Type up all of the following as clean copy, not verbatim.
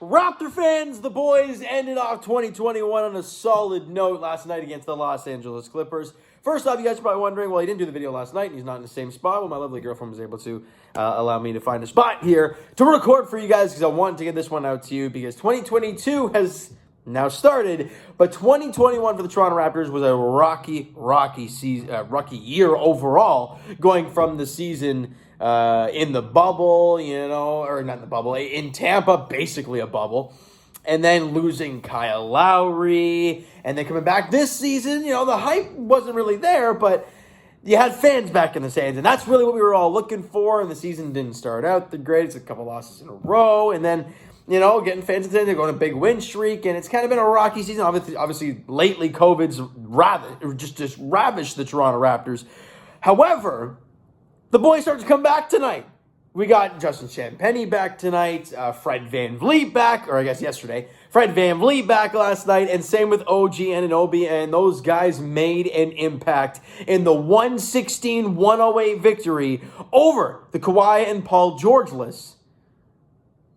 Raptor fans, the boys ended off 2021 on a solid note last night against the Los Angeles Clippers. First off, you guys are probably wondering, well, he didn't do the video last night and he's not in the same spot. Well, my lovely girlfriend was able to allow me to find a spot here to record for you guys because I wanted to get this one out to you because 2022 has now started, but 2021 for the Toronto Raptors was a rocky year overall, going from the season in the bubble, or not in the bubble, in Tampa, basically a bubble, and then losing Kyle Lowry, and then coming back this season. The hype wasn't really there, but you had fans back in the stands, and that's really what we were all looking for, and the season didn't start out the greatest, a couple losses in a row, and then getting fans in, they're going a big win streak, and it's kind of been a rocky season. Obviously lately, COVID's just ravished the Toronto Raptors. However, the boys start to come back tonight. We got Justin Champagnie back tonight, Fred VanVleet back, or I guess yesterday. Fred VanVleet back last night, and same with OG Anunoby, and those guys made an impact in the 116-108 victory over the Kawhi and Paul George-less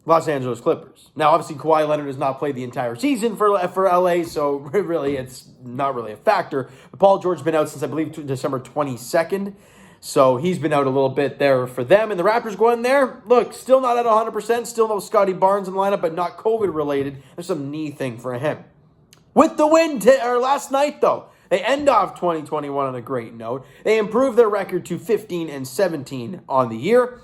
Los Angeles Clippers. Now, obviously, Kawhi Leonard has not played the entire season for LA, so really, it's not really a factor. But Paul George has been out since, I believe, December 22nd. So he's been out a little bit there for them. And the Raptors go in there, look, still not at 100%, still no Scotty Barnes in the lineup, but not COVID-related. There's some knee thing for him. With the win last night, though, they end off 2021 on a great note. They improve their record to 15-17 on the year.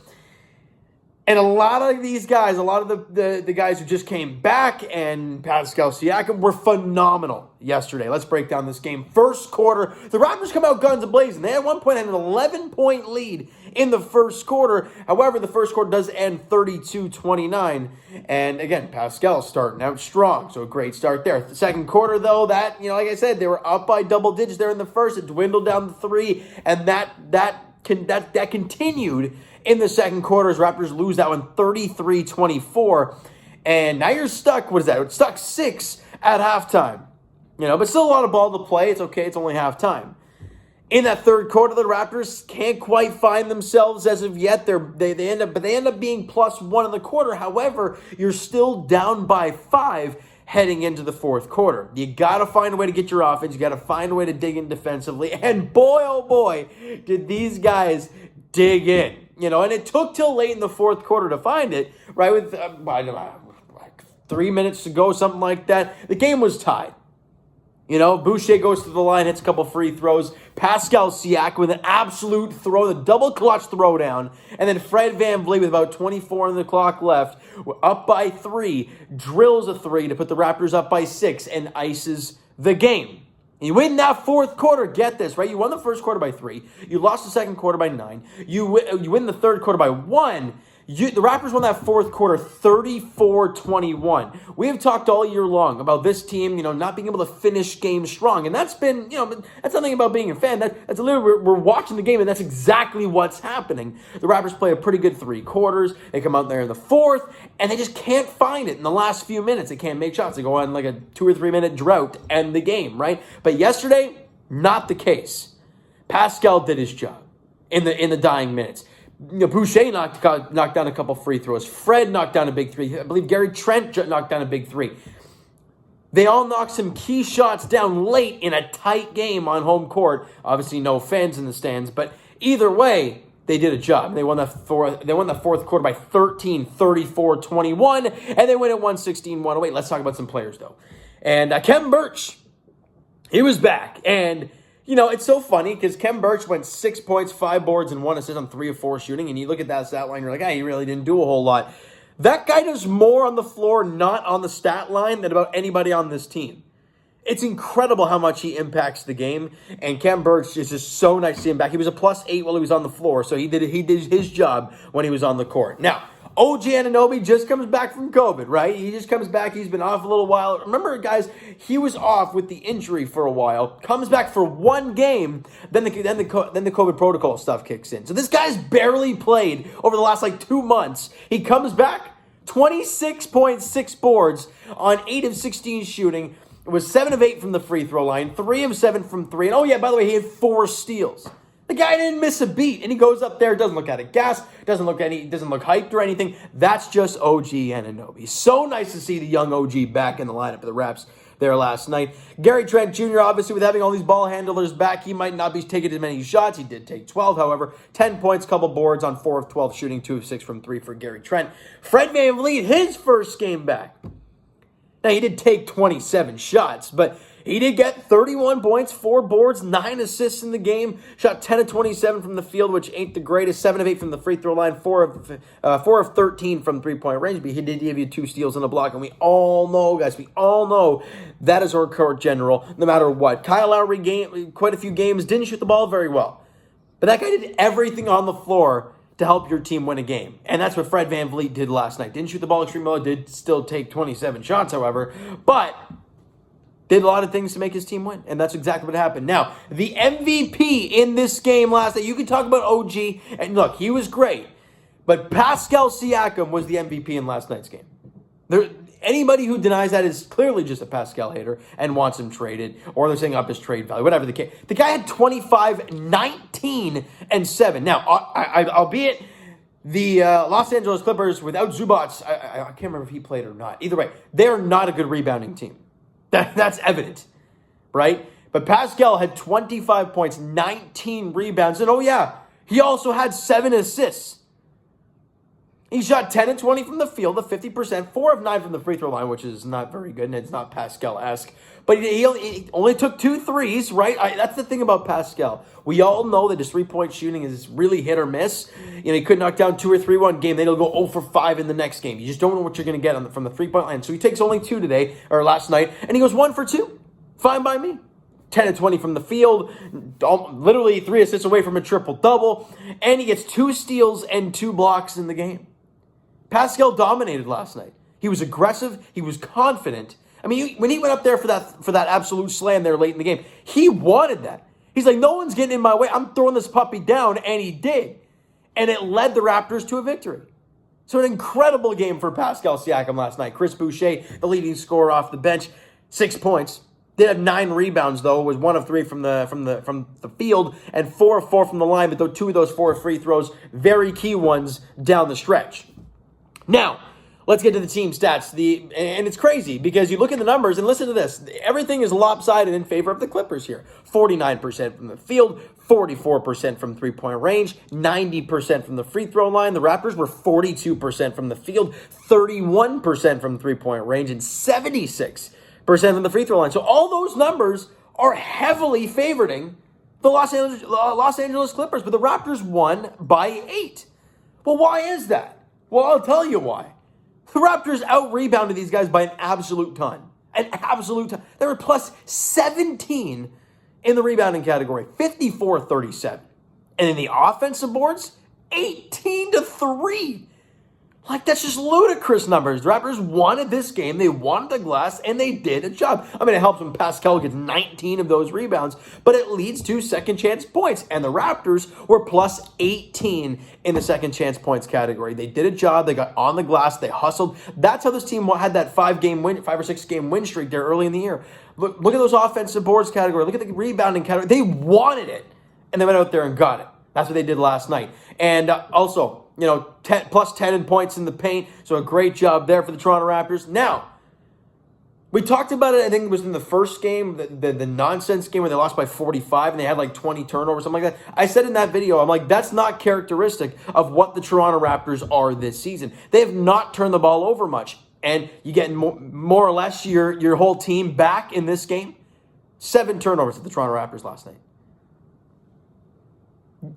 And a lot of these guys, a lot of the guys who just came back and Pascal Siakam were phenomenal yesterday. Let's break down this game. First quarter, the Raptors come out guns a-blazing. They at one point had an 11-point lead in the first quarter. However, the first quarter does end 32-29. And again, Pascal starting out strong. So a great start there. The second quarter, though, like I said, they were up by double digits there in the first. It dwindled down to 3. And that continued in the second quarter as Raptors lose that one 33-24. And now you're stuck, what is that? It's stuck 6 at halftime. But still a lot of ball to play. It's okay. It's only halftime. In that third quarter, the Raptors can't quite find themselves as of yet. They end up being +1 in the quarter. However, you're still down by 5 heading into the fourth quarter. You got to find a way to get your offense. You got to find a way to dig in defensively. And boy, oh boy, did these guys dig in. And it took till late in the fourth quarter to find it, right? With like 3 minutes to go, something like that. The game was tied. Boucher goes to the line, hits a couple free throws. Pascal Siakam with an absolute throw, the double clutch throwdown. And then Fred VanVleet with about 24 on the clock left, up by 3, drills a 3 to put the Raptors up by 6 and ices the game. You win that fourth quarter, get this, right? You won the first quarter by 3. You lost the second quarter by 9. You win the third quarter by 1. The Raptors won that fourth quarter 34-21. We have talked all year long about this team, not being able to finish games strong. And that's been, that's nothing about being a fan. That's literally, we're watching the game, and that's exactly what's happening. The Raptors play a pretty good 3 quarters. They come out there in the fourth, and they just can't find it in the last few minutes. They can't make shots. They go on like a 2 or 3 minute drought to end the game, right? But yesterday, not the case. Pascal did his job in the dying minutes. Boucher knocked down a couple free throws. Fred knocked down a big 3. I believe Gary Trent knocked down a big 3. They all knocked some key shots down late in a tight game on home court. Obviously, no fans in the stands, but either way, they did a job. They won the fourth quarter by 13, 34-21, and they win at 116-108. Let's talk about some players, though. And Khem Burch, he was back, and it's so funny because Khem Burch went 6 points, 5 boards, and 1 assist on 3 of 4 shooting. And you look at that stat line, you're like, he really didn't do a whole lot. That guy does more on the floor, not on the stat line, than about anybody on this team. It's incredible how much he impacts the game. And Khem Burch is just so nice to see him back. He was a +8 while he was on the floor, so he did his job when he was on the court. Now, OG Anunoby just comes back from COVID, right? He just comes back. He's been off a little while. Remember, guys, he was off with the injury for a while. Comes back for 1 game. Then the COVID protocol stuff kicks in. So this guy's barely played over the last 2 months. He comes back, 26.6 boards on 8 of 16 shooting. It was 7 of 8 from the free throw line, 3 of 7 from 3. And oh yeah, by the way, he had 4 steals. The guy didn't miss a beat, and he goes up there, doesn't look out of gas, doesn't look hyped or anything. That's just OG Anunoby. So nice to see the young OG back in the lineup for the Raps there last night. Gary Trent Jr., obviously, with having all these ball handlers back, he might not be taking as many shots. He did take 12, however. 10 points, couple boards on 4 of 12 shooting, 2 of 6 from 3 for Gary Trent. Fred VanVleet, his first game back. Now, he did take 27 shots, but he did get 31 points, 4 boards, 9 assists in the game. Shot 10 of 27 from the field, which ain't the greatest. 7 of 8 from the free throw line, 4 of 13 from three-point range. But he did give you 2 steals and a block. And we all know, guys, that is our court general, no matter what. Kyle Lowry, quite a few games, didn't shoot the ball very well. But that guy did everything on the floor to help your team win a game. And that's what Fred VanVleet did last night. Didn't shoot the ball extremely well, did still take 27 shots, however. But did a lot of things to make his team win, and that's exactly what happened. Now, the MVP in this game last night, you can talk about OG, and look, he was great, but Pascal Siakam was the MVP in last night's game. Anybody who denies that is clearly just a Pascal hater and wants him traded, or they're saying up his trade value, whatever the case. The guy had 25, 19, and 7. Now, albeit the Los Angeles Clippers without Zubats, I can't remember if he played or not. Either way, they're not a good rebounding team. That's evident, right? But Pascal had 25 points, 19 rebounds, and oh yeah, he also had 7 assists. He shot 10 and 20 from the field, the 50%, 4 of 9 from the free throw line, which is not very good, and it's not Pascal-esque. But he only took 2 threes, right? That's the thing about Pascal. We all know that his three-point shooting is really hit or miss. He could knock down 2 or 3 one game, then he'll go 0 for 5 in the next game. You just don't know what you're going to get from the three-point line. So he takes only 2 today, or last night, and he goes 1 for 2. Fine by me. 10 and 20 from the field, literally 3 assists away from a triple-double, and he gets 2 steals and 2 blocks in the game. Pascal dominated last night. He was aggressive. He was confident. I mean, when he went up there for that absolute slam there late in the game, he wanted that. He's like, no one's getting in my way. I'm throwing this puppy down, and he did. And it led the Raptors to a victory. So an incredible game for Pascal Siakam last night. Chris Boucher, the leading scorer off the bench, 6 points. Did have 9 rebounds, though. It was 1 of 3 from the field and 4 of 4 from the line, but 2 of those 4 free throws, very key ones down the stretch. Now, let's get to the team stats. And it's crazy because you look at the numbers and listen to this. Everything is lopsided in favor of the Clippers here. 49% from the field, 44% from three-point range, 90% from the free throw line. The Raptors were 42% from the field, 31% from three-point range, and 76% from the free throw line. So all those numbers are heavily favoring the Los Angeles Clippers, but the Raptors won by 8. Well, why is that? Well, I'll tell you why. The Raptors out-rebounded these guys by an absolute ton. An absolute ton. They were plus 17 in the rebounding category, 54-37. And in the offensive boards, 18-3. Like, that's just ludicrous numbers. The Raptors wanted this game. They wanted the glass, and they did a job. I mean, it helps when Pascal gets 19 of those rebounds, but it leads to second chance points. And the Raptors were plus 18 in the second chance points category. They did a job. They got on the glass. They hustled. That's how this team had that 5 or 6 game win streak there early in the year. Look at those offensive boards category. Look at the rebounding category. They wanted it, and they went out there and got it. That's what they did last night. And also, plus 10 in points in the paint. So a great job there for the Toronto Raptors. Now, we talked about it, I think it was in the first game, the nonsense game where they lost by 45 and they had like 20 turnovers, something like that. I said in that video, I'm like, that's not characteristic of what the Toronto Raptors are this season. They have not turned the ball over much. And you get more or less your whole team back in this game. 7 turnovers at the Toronto Raptors last night.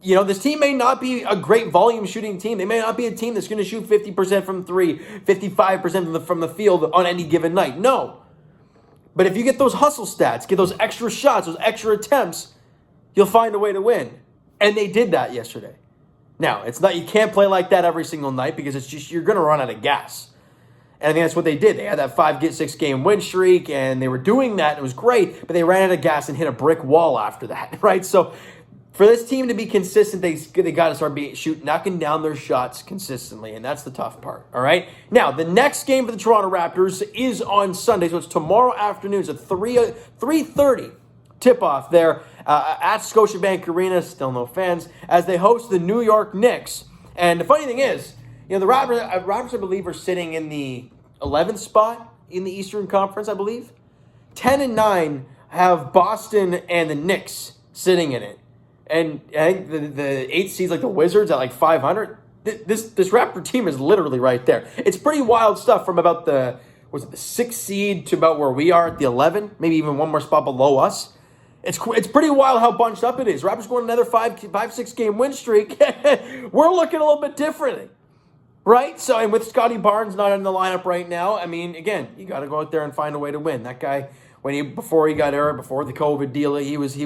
This team may not be a great volume shooting team. They may not be a team that's going to shoot 50% from 3, 55% from the field on any given night. No. But if you get those hustle stats, get those extra shots, those extra attempts, you'll find a way to win. And they did that yesterday. Now, you can't play like that every single night because it's just, you're going to run out of gas. And I think that's what they did. They had that 5-6 game win streak, and they were doing that. And it was great, but they ran out of gas and hit a brick wall after that, right? So for this team to be consistent, they got to start knocking down their shots consistently, and that's the tough part, all right? Now, the next game for the Toronto Raptors is on Sunday, so it's tomorrow afternoon. It's a 3:30 tip-off there at Scotiabank Arena, still no fans, as they host the New York Knicks. And the funny thing is, the Raptors, I believe, are sitting in the 11th spot in the Eastern Conference, I believe. 10-9 have Boston and the Knicks sitting in it. And I think the 8th seed's like the Wizards at like 500. This Raptor team is literally right there. It's pretty wild stuff from about the 6th seed to about where we are at the 11, maybe even one more spot below us. It's pretty wild how bunched up it is. Raptors going another 5-6 game win streak. We're looking a little bit differently, right? So, and with Scotty Barnes not in the lineup right now, I mean, again, you got to go out there and find a way to win. That guy, before the COVID deal, he was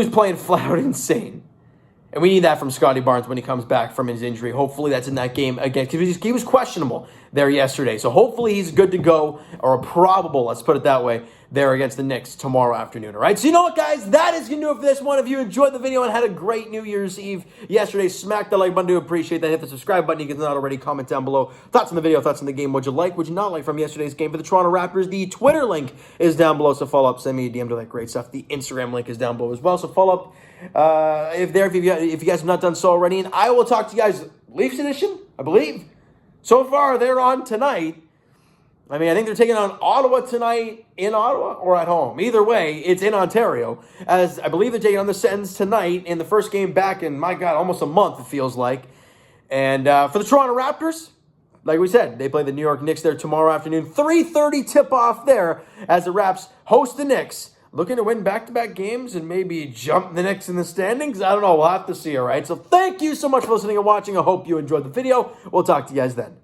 playing flat out insane. And we need that from Scotty Barnes when he comes back from his injury. Hopefully that's in that game again, because he was questionable there yesterday. So hopefully he's good to go, or probable, let's put it that way, there against the Knicks tomorrow afternoon. All right, so you know what, guys? That is going to do it for this one. If you enjoyed the video and had a great New Year's Eve yesterday, smack the like button. Do appreciate that. Hit the subscribe button. You can not already comment down below. Thoughts on the video, thoughts on the game. What'd you like, what'd you not like from yesterday's game for the Toronto Raptors? The Twitter link is down below, so follow up. Send me a DM to that great stuff. The Instagram link is down below as well, so follow up. If you guys have not done so already, and I will talk to you guys Leafs edition, I believe. So far, they're on tonight. I mean, I think they're taking on Ottawa tonight in Ottawa or at home. Either way, it's in Ontario, as I believe they're taking on the Sens tonight in the first game back in, my God, almost a month, it feels like. And for the Toronto Raptors, like we said, they play the New York Knicks there tomorrow afternoon. 3:30 tip-off there as the Raps host the Knicks. Looking to win back-to-back games and maybe jump the Knicks in the standings? I don't know. We'll have to see, all right? So thank you so much for listening and watching. I hope you enjoyed the video. We'll talk to you guys then.